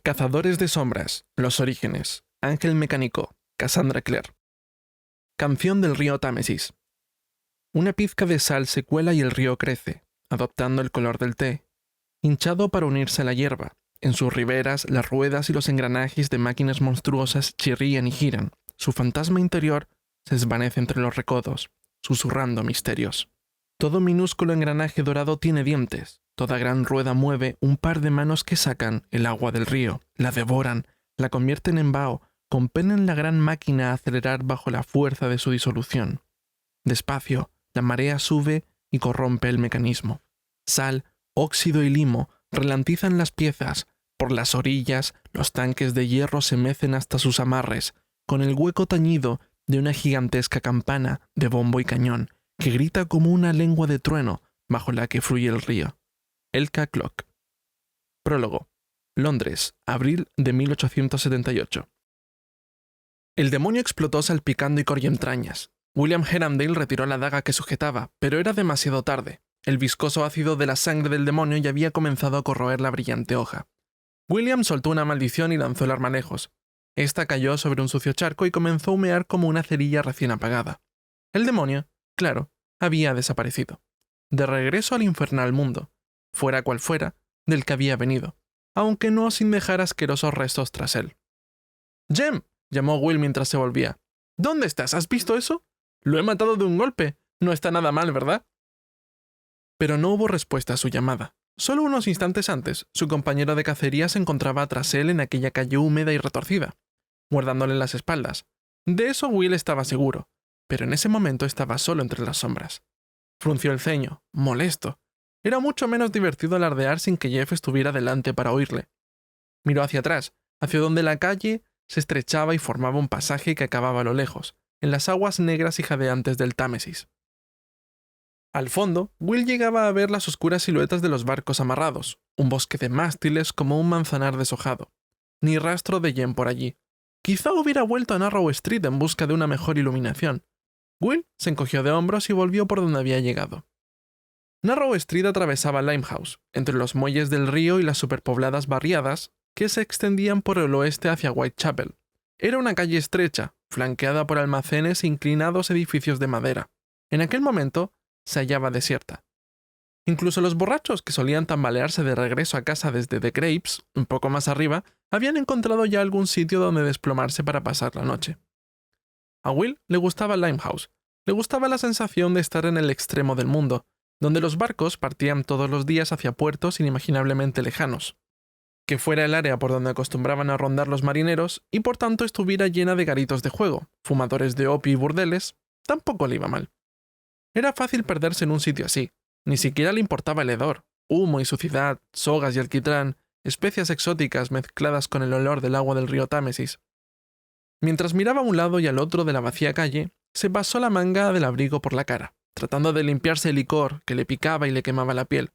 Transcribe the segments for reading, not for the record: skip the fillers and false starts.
Cazadores de sombras, los orígenes, Ángel Mecánico, Cassandra Clare. Canción del río Támesis. Una pizca de sal se cuela y el río crece, adoptando el color del té, hinchado para unirse a la hierba. En sus riberas, las ruedas y los engranajes de máquinas monstruosas chirrían y giran. Su fantasma interior se desvanece entre los recodos, susurrando misterios. Todo minúsculo engranaje dorado tiene dientes. Toda gran rueda mueve un par de manos que sacan el agua del río, la devoran, la convierten en vaho, compelen la gran máquina a acelerar bajo la fuerza de su disolución. Despacio, la marea sube y corrompe el mecanismo. Sal, óxido y limo relantizan las piezas. Por las orillas, los tanques de hierro se mecen hasta sus amarres, con el hueco tañido de una gigantesca campana de bombo y cañón, que grita como una lengua de trueno bajo la que fluye el río. Elka Clock. Prólogo. Londres, abril de 1878. El demonio explotó salpicando y corrientrañas. William Herondale retiró la daga que sujetaba, pero era demasiado tarde. El viscoso ácido de la sangre del demonio ya había comenzado a corroer la brillante hoja. William soltó una maldición y lanzó el arma lejos. Esta cayó sobre un sucio charco y comenzó a humear como una cerilla recién apagada. El demonio, claro, había desaparecido. De regreso al infernal mundo, fuera cual fuera, del que había venido, aunque no sin dejar asquerosos restos tras él. «Jem», llamó Will mientras se volvía. «¿Dónde estás? ¿Has visto eso? Lo he matado de un golpe. No está nada mal, ¿verdad?» Pero no hubo respuesta a su llamada. Solo unos instantes antes, su compañero de cacería se encontraba tras él en aquella calle húmeda y retorcida, guardándole las espaldas. De eso Will estaba seguro, pero en ese momento estaba solo entre las sombras. Frunció el ceño, molesto. Era mucho menos divertido alardear sin que Jeff estuviera delante para oírle. Miró hacia atrás, hacia donde la calle se estrechaba y formaba un pasaje que acababa a lo lejos, en las aguas negras y jadeantes del Támesis. Al fondo, Will llegaba a ver las oscuras siluetas de los barcos amarrados, un bosque de mástiles como un manzanar deshojado. Ni rastro de Jem por allí. Quizá hubiera vuelto a Narrow Street en busca de una mejor iluminación. Will se encogió de hombros y volvió por donde había llegado. Narrow Street atravesaba Limehouse, entre los muelles del río y las superpobladas barriadas que se extendían por el oeste hacia Whitechapel. Era una calle estrecha, flanqueada por almacenes e inclinados edificios de madera. En aquel momento se hallaba desierta. Incluso los borrachos que solían tambalearse de regreso a casa desde The Grapes, un poco más arriba, habían encontrado ya algún sitio donde desplomarse para pasar la noche. A Will le gustaba Limehouse, le gustaba la sensación de estar en el extremo del mundo, donde los barcos partían todos los días hacia puertos inimaginablemente lejanos. Que fuera el área por donde acostumbraban a rondar los marineros y por tanto estuviera llena de garitos de juego, fumadores de opio y burdeles, tampoco le iba mal. Era fácil perderse en un sitio así. Ni siquiera le importaba el hedor, humo y suciedad, sogas y alquitrán, especias exóticas mezcladas con el olor del agua del río Támesis. Mientras miraba a un lado y al otro de la vacía calle, se pasó la manga del abrigo por la cara, tratando de limpiarse el licor que le picaba y le quemaba la piel.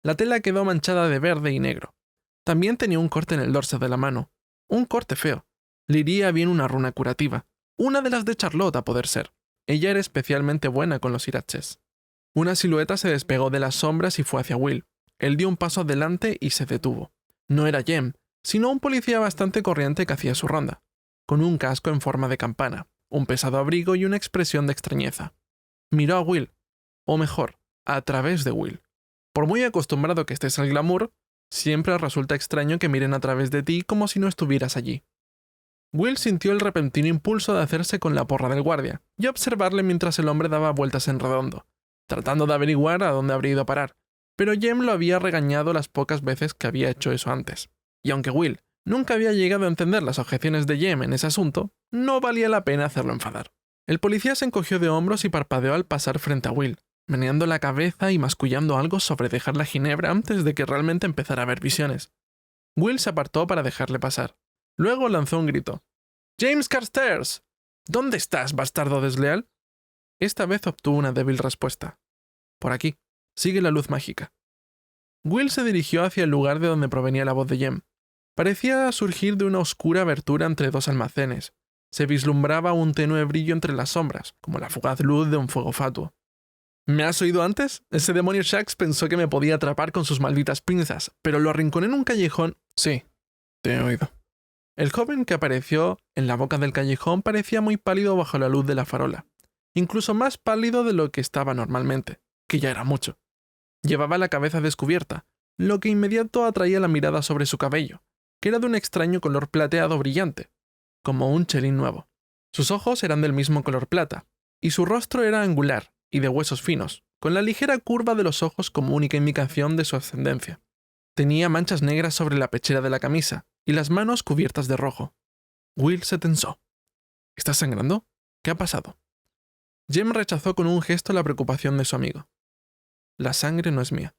La tela quedó manchada de verde y negro. También tenía un corte en el dorso de la mano. Un corte feo. Le iría bien una runa curativa. Una de las de Charlotte a poder ser. Ella era especialmente buena con los iraches. Una silueta se despegó de las sombras y fue hacia Will. Él dio un paso adelante y se detuvo. No era Jem, sino un policía bastante corriente que hacía su ronda, con un casco en forma de campana, un pesado abrigo y una expresión de extrañeza. Miró a Will, o mejor, a través de Will. Por muy acostumbrado que estés al glamour, siempre resulta extraño que miren a través de ti como si no estuvieras allí. Will sintió el repentino impulso de hacerse con la porra del guardia y observarle mientras el hombre daba vueltas en redondo, tratando de averiguar a dónde habría ido a parar, pero Jem lo había regañado las pocas veces que había hecho eso antes. Y aunque Will nunca había llegado a entender las objeciones de Jem en ese asunto, no valía la pena hacerlo enfadar. El policía se encogió de hombros y parpadeó al pasar frente a Will, meneando la cabeza y mascullando algo sobre dejar la ginebra antes de que realmente empezara a ver visiones. Will se apartó para dejarle pasar. Luego lanzó un grito. «¡James Carstairs! ¿Dónde estás, bastardo desleal?» Esta vez obtuvo una débil respuesta. «Por aquí. Sigue la luz mágica». Will se dirigió hacia el lugar de donde provenía la voz de Jem. Parecía surgir de una oscura abertura entre dos almacenes. Se vislumbraba un tenue brillo entre las sombras, como la fugaz luz de un fuego fatuo. «¿Me has oído antes? Ese demonio Shax pensó que me podía atrapar con sus malditas pinzas, pero lo arrinconé en un callejón...» «Sí», Te he oído. El joven que apareció en la boca del callejón parecía muy pálido bajo la luz de la farola, incluso más pálido de lo que estaba normalmente, que ya era mucho. Llevaba la cabeza descubierta, lo que inmediato atraía la mirada sobre su cabello, que era de un extraño color plateado brillante, como un chelín nuevo. Sus ojos eran del mismo color plata, y su rostro era angular y de huesos finos, con la ligera curva de los ojos como única indicación de su ascendencia. Tenía manchas negras sobre la pechera de la camisa y las manos cubiertas de rojo. Will se tensó. ¿Estás sangrando? ¿Qué ha pasado? Jem rechazó con un gesto la preocupación de su amigo. La sangre no es mía.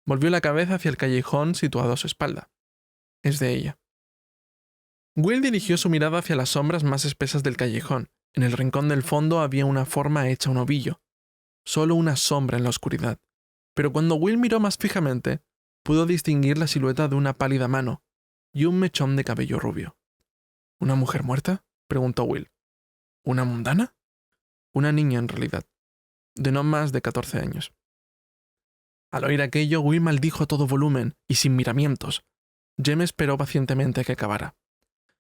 Volvió la cabeza hacia el callejón situado a su espalda. Es de ella. Will dirigió su mirada hacia las sombras más espesas del callejón. En el rincón del fondo había una forma hecha un ovillo. Solo una sombra en la oscuridad. Pero cuando Will miró más fijamente, pudo distinguir la silueta de una pálida mano y un mechón de cabello rubio. ¿Una mujer muerta?, preguntó Will. ¿Una mundana? Una niña en realidad, de no más de 14 años. Al oír aquello, Will maldijo a todo volumen y sin miramientos. Jem esperó pacientemente a que acabara.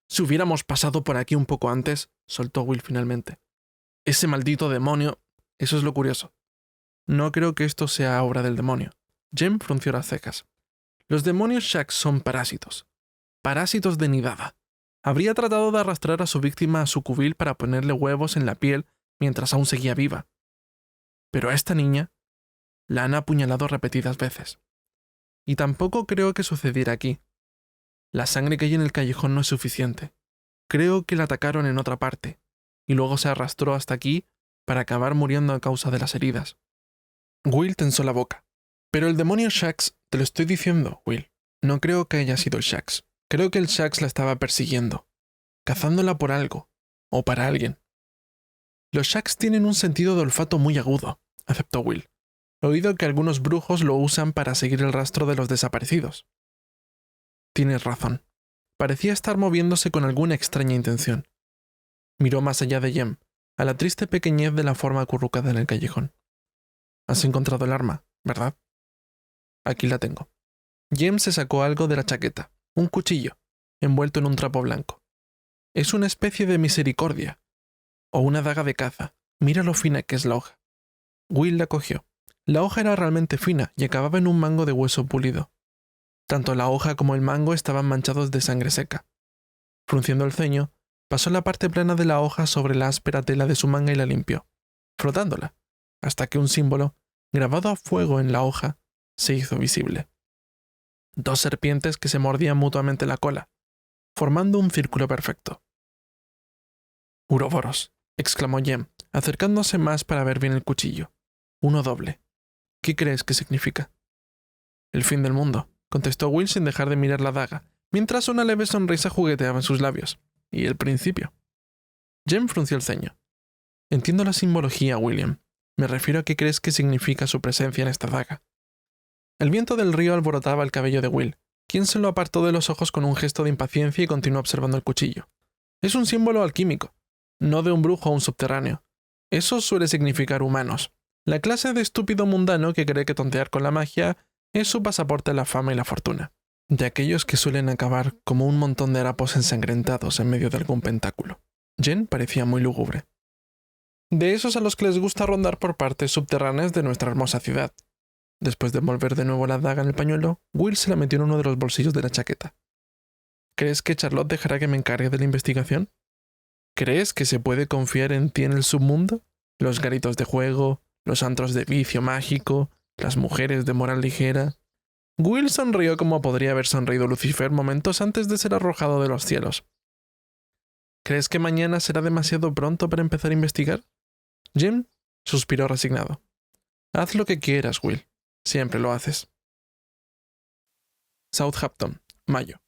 Si hubiéramos pasado por aquí un poco antes, soltó Will finalmente. Ese maldito demonio... Eso es lo curioso. No creo que esto sea obra del demonio. Jem frunció las cejas. Los demonios Shax son parásitos. Parásitos de nidada. Habría tratado de arrastrar a su víctima a su cubil para ponerle huevos en la piel mientras aún seguía viva. Pero a esta niña la han apuñalado repetidas veces. Y tampoco creo que sucediera aquí. La sangre que hay en el callejón no es suficiente. Creo que la atacaron en otra parte, y luego se arrastró hasta aquí para acabar muriendo a causa de las heridas. Will tensó la boca. Pero el demonio Shax, te lo estoy diciendo, Will. No creo que haya sido el Shax. Creo que el Shax la estaba persiguiendo, cazándola por algo, o para alguien. Los Shax tienen un sentido de olfato muy agudo, aceptó Will. He oído que algunos brujos lo usan para seguir el rastro de los desaparecidos. Tienes razón. Parecía estar moviéndose con alguna extraña intención. Miró más allá de Jem, a la triste pequeñez de la forma acurrucada en el callejón. Has encontrado el arma, ¿verdad? Aquí la tengo. Jem se sacó algo de la chaqueta, un cuchillo, envuelto en un trapo blanco. Es una especie de misericordia, o una daga de caza. Mira lo fina que es la hoja. Will la cogió. La hoja era realmente fina y acababa en un mango de hueso pulido. Tanto la hoja como el mango estaban manchados de sangre seca. Frunciendo el ceño, pasó la parte plana de la hoja sobre la áspera tela de su manga y la limpió, frotándola, hasta que un símbolo, grabado a fuego en la hoja, se hizo visible. 2 serpientes que se mordían mutuamente la cola, formando un círculo perfecto. «Uroboros», exclamó Jem, acercándose más para ver bien el cuchillo. «Uno doble. ¿Qué crees que significa?» «El fin del mundo», contestó Will sin dejar de mirar la daga, mientras una leve sonrisa jugueteaba en sus labios. «Y el principio». Jem frunció el ceño. «Entiendo la simbología, William. Me refiero a qué crees que significa su presencia en esta daga». El viento del río alborotaba el cabello de Will, quien se lo apartó de los ojos con un gesto de impaciencia y continuó observando el cuchillo. «Es un símbolo alquímico, no de un brujo o un subterráneo. Eso suele significar humanos. La clase de estúpido mundano que cree que tontear con la magia es su pasaporte a la fama y la fortuna. De aquellos que suelen acabar como un montón de harapos ensangrentados en medio de algún pentáculo». Jen parecía muy lúgubre. «De esos a los que les gusta rondar por partes subterráneas de nuestra hermosa ciudad». Después de envolver de nuevo la daga en el pañuelo, Will se la metió en uno de los bolsillos de la chaqueta. «¿Crees que Charlotte dejará que me encargue de la investigación? ¿Crees que se puede confiar en ti en el submundo? Los garitos de juego, los antros de vicio mágico, las mujeres de moral ligera». Will sonrió como podría haber sonreído Lucifer momentos antes de ser arrojado de los cielos. «¿Crees que mañana será demasiado pronto para empezar a investigar?» Jem suspiró resignado. «Haz lo que quieras, Will. Siempre lo haces». Southampton, mayo.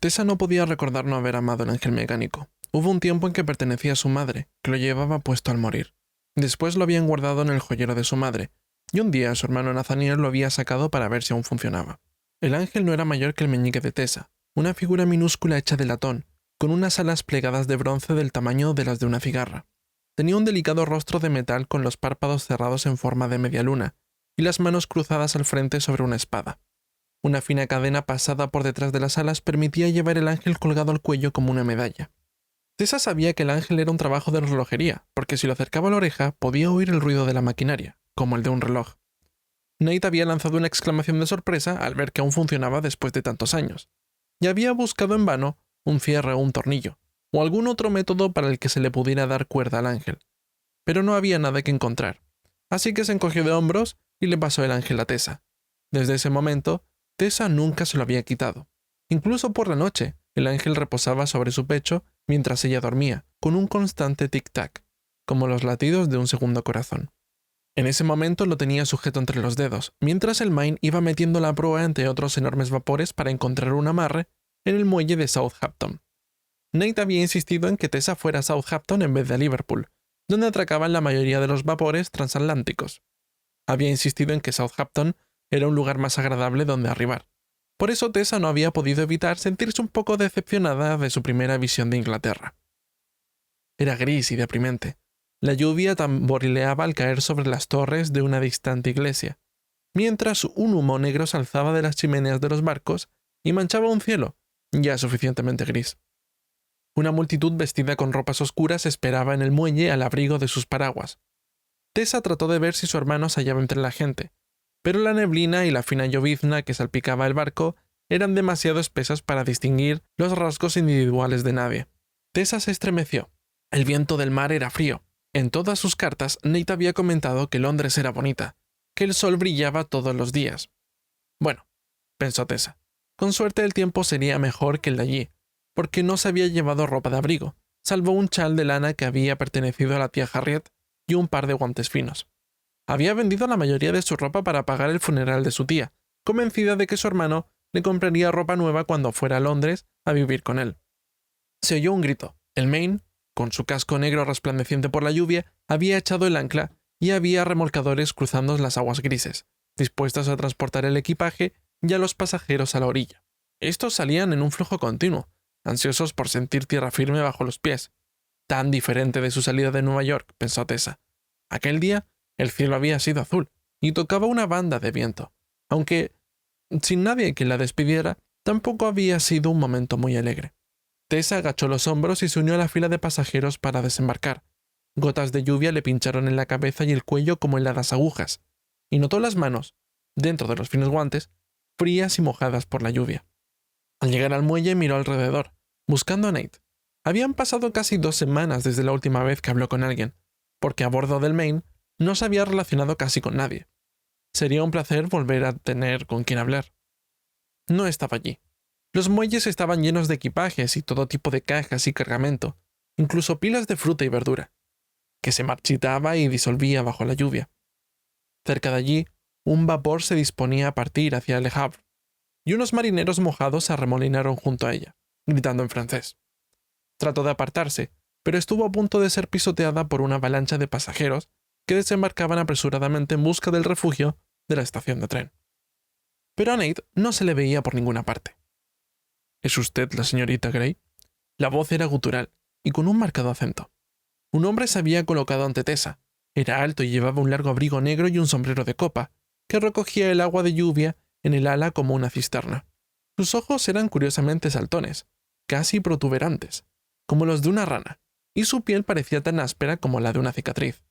Tessa no podía recordar no haber amado el ángel mecánico. Hubo un tiempo en que pertenecía a su madre, que lo llevaba puesto al morir. Después lo habían guardado en el joyero de su madre, y un día su hermano Nathaniel lo había sacado para ver si aún funcionaba. El ángel no era mayor que el meñique de Tessa, una figura minúscula hecha de latón, con unas alas plegadas de bronce del tamaño de las de una cigarra. Tenía un delicado rostro de metal con los párpados cerrados en forma de media luna, y las manos cruzadas al frente sobre una espada. Una fina cadena pasada por detrás de las alas permitía llevar el ángel colgado al cuello como una medalla. Tessa sabía que el ángel era un trabajo de relojería, porque si lo acercaba a la oreja podía oír el ruido de la maquinaria, como el de un reloj. Nate había lanzado una exclamación de sorpresa al ver que aún funcionaba después de tantos años, y había buscado en vano un cierre o un tornillo, o algún otro método para el que se le pudiera dar cuerda al ángel. Pero no había nada que encontrar, así que se encogió de hombros y le pasó el ángel a Tessa. Desde ese momento, Tessa nunca se lo había quitado. Incluso por la noche, el ángel reposaba sobre su pecho mientras ella dormía, con un constante tic-tac, como los latidos de un segundo corazón. En ese momento lo tenía sujeto entre los dedos, mientras el Maine iba metiendo la proa entre otros enormes vapores para encontrar un amarre en el muelle de Southampton. Nate había insistido en que Tessa fuera a Southampton en vez de a Liverpool, donde atracaban la mayoría de los vapores transatlánticos. Había insistido en que Southampton era un lugar más agradable donde arribar. Por eso Tessa no había podido evitar sentirse un poco decepcionada de su primera visión de Inglaterra. Era gris y deprimente. La lluvia tamborileaba al caer sobre las torres de una distante iglesia, mientras un humo negro se alzaba de las chimeneas de los barcos y manchaba un cielo ya suficientemente gris. Una multitud vestida con ropas oscuras esperaba en el muelle al abrigo de sus paraguas. Tessa trató de ver si su hermano se hallaba entre la gente, pero la neblina y la fina llovizna que salpicaba el barco eran demasiado espesas para distinguir los rasgos individuales de nadie. Tessa se estremeció. El viento del mar era frío. En todas sus cartas, Nate había comentado que Londres era bonita, que el sol brillaba todos los días. Bueno, pensó Tessa, con suerte el tiempo sería mejor que el de allí, porque no se había llevado ropa de abrigo, salvo un chal de lana que había pertenecido a la tía Harriet y un par de guantes finos. Había vendido la mayoría de su ropa para pagar el funeral de su tía, convencida de que su hermano le compraría ropa nueva cuando fuera a Londres a vivir con él. Se oyó un grito. El Maine, con su casco negro resplandeciente por la lluvia, había echado el ancla y había remolcadores cruzando las aguas grises, dispuestos a transportar el equipaje y a los pasajeros a la orilla. Estos salían en un flujo continuo, ansiosos por sentir tierra firme bajo los pies. Tan diferente de su salida de Nueva York, pensó Tessa. Aquel día, el cielo había sido azul y tocaba una banda de viento, aunque, sin nadie que la despidiera, tampoco había sido un momento muy alegre. Tessa agachó los hombros y se unió a la fila de pasajeros para desembarcar. Gotas de lluvia le pincharon en la cabeza y el cuello como heladas agujas, y notó las manos, dentro de los finos guantes, frías y mojadas por la lluvia. Al llegar al muelle miró alrededor, buscando a Nate. Habían pasado casi 2 semanas desde la última vez que habló con alguien, porque a bordo del Maine no se había relacionado casi con nadie. Sería un placer volver a tener con quien hablar. No estaba allí. Los muelles estaban llenos de equipajes y todo tipo de cajas y cargamento, incluso pilas de fruta y verdura, que se marchitaba y disolvía bajo la lluvia. Cerca de allí, un vapor se disponía a partir hacia Le Havre, y unos marineros mojados se arremolinaron junto a ella, gritando en francés. Trató de apartarse, pero estuvo a punto de ser pisoteada por una avalancha de pasajeros que desembarcaban apresuradamente en busca del refugio de la estación de tren. Pero a Nate no se le veía por ninguna parte. ¿Es usted la señorita Gray? La voz era gutural y con un marcado acento. Un hombre se había colocado ante Tessa. Era alto y llevaba un largo abrigo negro y un sombrero de copa, que recogía el agua de lluvia en el ala como una cisterna. Sus ojos eran curiosamente saltones, casi protuberantes, como los de una rana, y su piel parecía tan áspera como la de una cicatriz.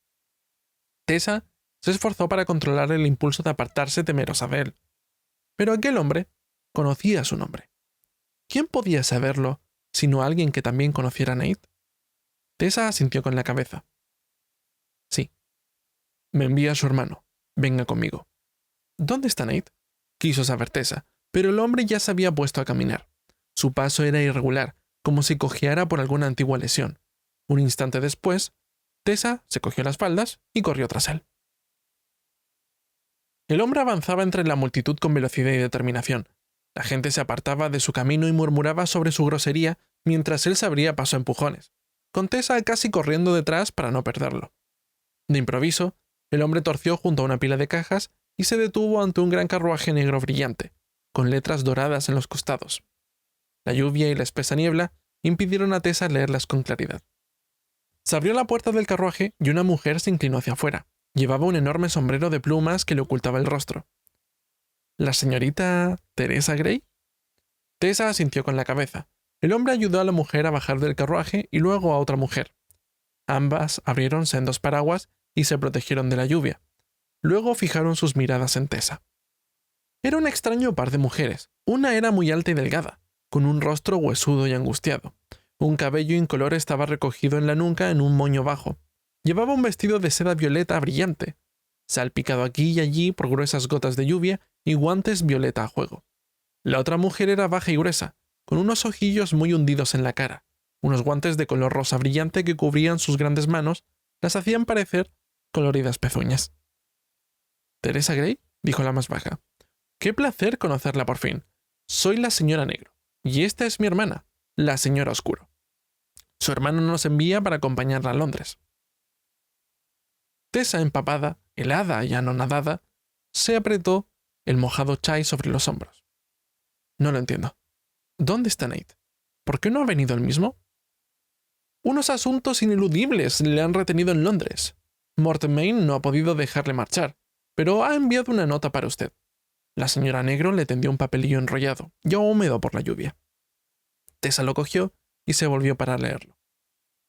Tessa se esforzó para controlar el impulso de apartarse temerosa de él. Pero aquel hombre conocía su nombre. ¿Quién podía saberlo, sino alguien que también conociera a Nate? Tessa asintió con la cabeza. Sí. Me envía a su hermano. Venga conmigo. ¿Dónde está Nate? Quiso saber Tessa, pero el hombre ya se había puesto a caminar. Su paso era irregular, como si cojeara por alguna antigua lesión. Un instante después, Tessa se cogió las faldas y corrió tras él. El hombre avanzaba entre la multitud con velocidad y determinación. La gente se apartaba de su camino y murmuraba sobre su grosería mientras él se abría paso a empujones, con Tessa casi corriendo detrás para no perderlo. De improviso, el hombre torció junto a una pila de cajas y se detuvo ante un gran carruaje negro brillante, con letras doradas en los costados. La lluvia y la espesa niebla impidieron a Tessa leerlas con claridad. Se abrió la puerta del carruaje y una mujer se inclinó hacia afuera. Llevaba un enorme sombrero de plumas que le ocultaba el rostro. ¿La señorita Teresa Gray? Tessa asintió con la cabeza. El hombre ayudó a la mujer a bajar del carruaje y luego a otra mujer. Ambas abrieron sendos paraguas y se protegieron de la lluvia. Luego fijaron sus miradas en Tessa. Era un extraño par de mujeres. Una era muy alta y delgada, con un rostro huesudo y angustiado. Un cabello incoloro estaba recogido en la nuca en un moño bajo. Llevaba un vestido de seda violeta brillante, salpicado aquí y allí por gruesas gotas de lluvia y guantes violeta a juego. La otra mujer era baja y gruesa, con unos ojillos muy hundidos en la cara. Unos guantes de color rosa brillante que cubrían sus grandes manos las hacían parecer coloridas pezuñas. «¿Teresa Gray?», dijo la más baja. «Qué placer conocerla por fin. Soy la señora Negro, y esta es mi hermana, la señora Oscuro. Su hermano nos envía para acompañarla a Londres». Tessa, empapada, helada y anonadada, se apretó el mojado chai sobre los hombros. «No lo entiendo. ¿Dónde está Nate? ¿Por qué no ha venido él mismo?» «Unos asuntos ineludibles le han retenido en Londres. Mortmain no ha podido dejarle marchar, pero ha enviado una nota para usted». La señora Negro le tendió un papelillo enrollado, ya húmedo por la lluvia. Tessa lo cogió y se volvió para leerlo.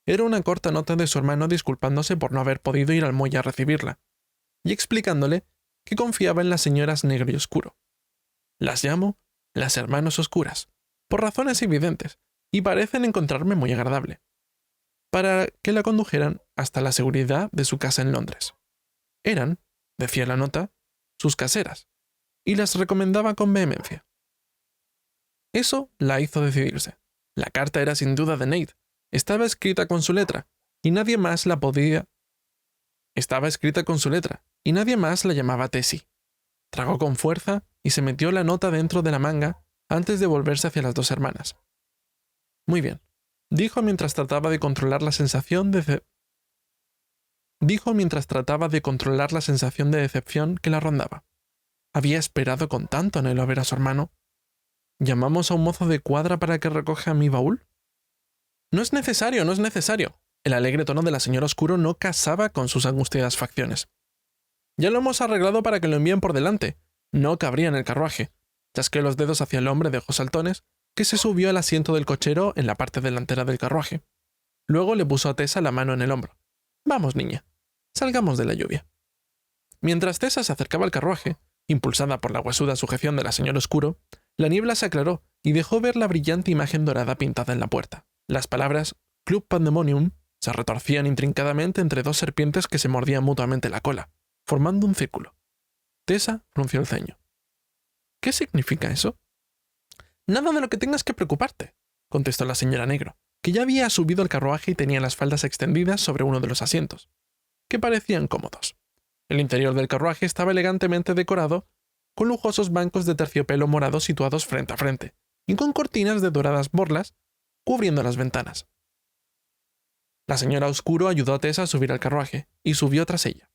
Era una corta nota de su hermano disculpándose por no haber podido ir al muelle a recibirla, y explicándole que confiaba en las señoras Negro y Oscuro. «Las llamo las hermanas oscuras, por razones evidentes, y parecen encontrarme muy agradable», para que la condujeran hasta la seguridad de su casa en Londres. Eran, decía la nota, sus caseras, y las recomendaba con vehemencia. Eso la hizo decidirse. La carta era sin duda de Nate. Estaba escrita con su letra, y nadie más la podía. Estaba escrita con su letra, y nadie más la llamaba Tessie. Tragó con fuerza y se metió la nota dentro de la manga antes de volverse hacia las dos hermanas. «Muy bien», dijo mientras trataba de controlar la sensación de decepción que la rondaba. Había esperado con tanto anhelo a ver a su hermano. ¿Llamamos a un mozo de cuadra para que recoja mi baúl? «No es necesario, no es necesario». El alegre tono de la señora Oscuro no casaba con sus angustiadas facciones. «Ya lo hemos arreglado para que lo envíen por delante. No cabría en el carruaje». Chasqueó los dedos hacia el hombre de ojos saltones, que se subió al asiento del cochero en la parte delantera del carruaje. Luego le puso a Tessa la mano en el hombro. «Vamos, niña, salgamos de la lluvia». Mientras Tessa se acercaba al carruaje, impulsada por la huesuda sujeción de la señora Oscuro, la niebla se aclaró y dejó ver la brillante imagen dorada pintada en la puerta. Las palabras «Club Pandemonium» se retorcían intrincadamente entre dos serpientes que se mordían mutuamente la cola, formando un círculo. Tessa frunció el ceño. «¿Qué significa eso?» «Nada de lo que tengas que preocuparte», contestó la señora Negro, que ya había subido al carruaje y tenía las faldas extendidas sobre uno de los asientos, que parecían cómodos. El interior del carruaje estaba elegantemente decorado con lujosos bancos de terciopelo morado situados frente a frente, y con cortinas de doradas borlas cubriendo las ventanas. La señora Oscuro ayudó a Tessa a subir al carruaje, y subió tras ella.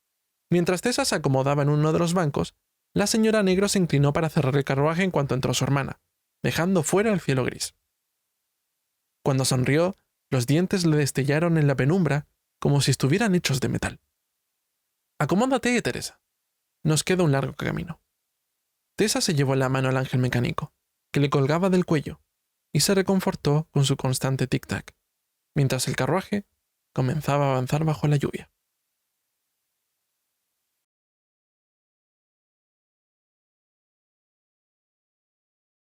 Mientras Tessa se acomodaba en uno de los bancos, la señora Negro se inclinó para cerrar el carruaje en cuanto entró su hermana, dejando fuera el cielo gris. Cuando sonrió, los dientes le destellaron en la penumbra como si estuvieran hechos de metal. «Acomódate, Teresa. Nos queda un largo camino». Tessa se llevó la mano al ángel mecánico, que le colgaba del cuello, y se reconfortó con su constante tic-tac, mientras el carruaje comenzaba a avanzar bajo la lluvia.